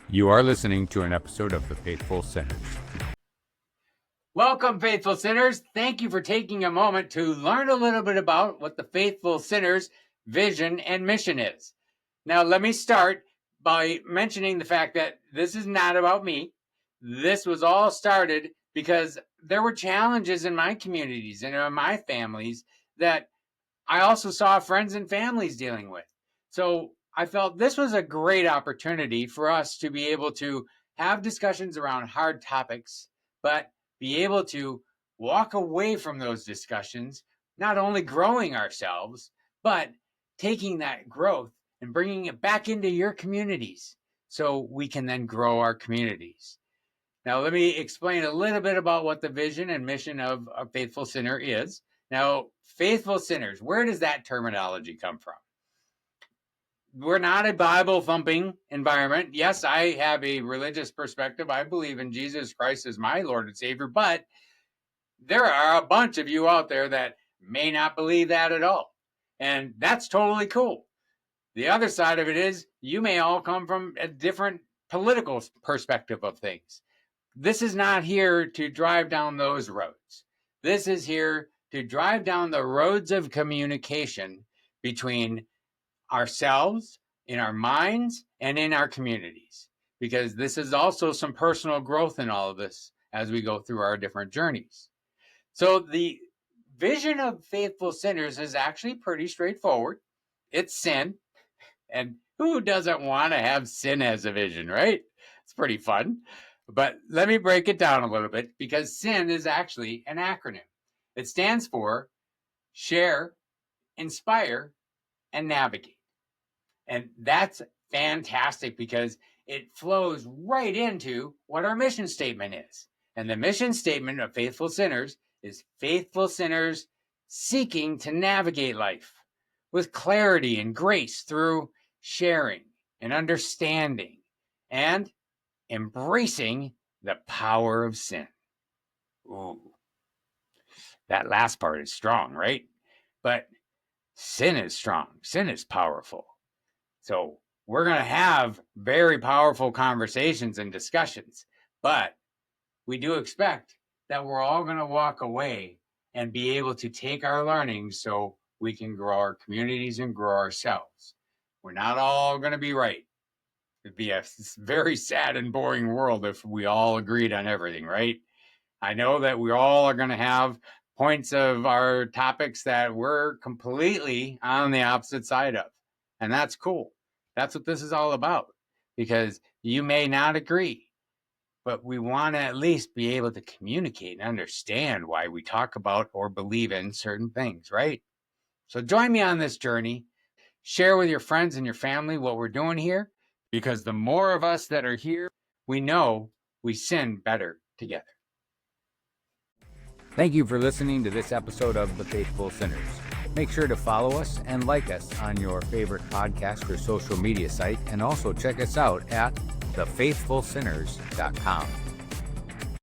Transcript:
You are listening to an episode of The Faithful Sinners. Welcome, Faithful Sinners. Thank you for taking a moment to learn a little bit about what the Faithful Sinners' vision and mission is. Now, let me start by mentioning the fact that this is not about me. This was all started because there were challenges in my communities and in my families that I also saw friends and families dealing with. So I felt this was a great opportunity for us to be able to have discussions around hard topics, but be able to walk away from those discussions, not only growing ourselves, but taking that growth and bringing it back into your communities so we can then grow our communities. Now, let me explain a little bit about what the vision and mission of a faithful sinner is. Now, faithful sinners, where does that terminology come from? We're not a Bible thumping environment. Yes, I have a religious perspective. I believe in Jesus Christ as my Lord and Savior, but there are a bunch of you out there that may not believe that at all. And that's totally cool. The other side of it is you may all come from a different political perspective of things. This is not here to drive down those roads. This is here to drive down the roads of communication between ourselves, in our minds, and in our communities. Because this is also some personal growth in all of this as we go through our different journeys. So the vision of faithful sinners is actually pretty straightforward. It's sin. And who doesn't want to have sin as a vision, right? It's pretty fun. But let me break it down a little bit because sin is actually an acronym. It stands for share, inspire, and navigate. And that's fantastic because it flows right into what our mission statement is. And the mission statement of Faithful Sinners is faithful sinners seeking to navigate life with clarity and grace through sharing and understanding and embracing the power of sin. Ooh, that last part is strong, right? But sin is strong. Sin is powerful. So we're going to have very powerful conversations and discussions, but we do expect that we're all going to walk away and be able to take our learnings so we can grow our communities and grow ourselves. We're not all going to be right. It'd be a very sad and boring world if we all agreed on everything, right? I know that we all are going to have points of our topics that we're completely on the opposite side of, and that's cool. That's what this is all about, because you may not agree, but we want to at least be able to communicate and understand why we talk about or believe in certain things, right? So join me on this journey. Share with your friends and your family what we're doing here, because the more of us that are here, we know we sin better together. Thank you for listening to this episode of The Faithful Sinners. Make sure to follow us and like us on your favorite podcast or social media site, and also check us out at thefaithfulsinners.com.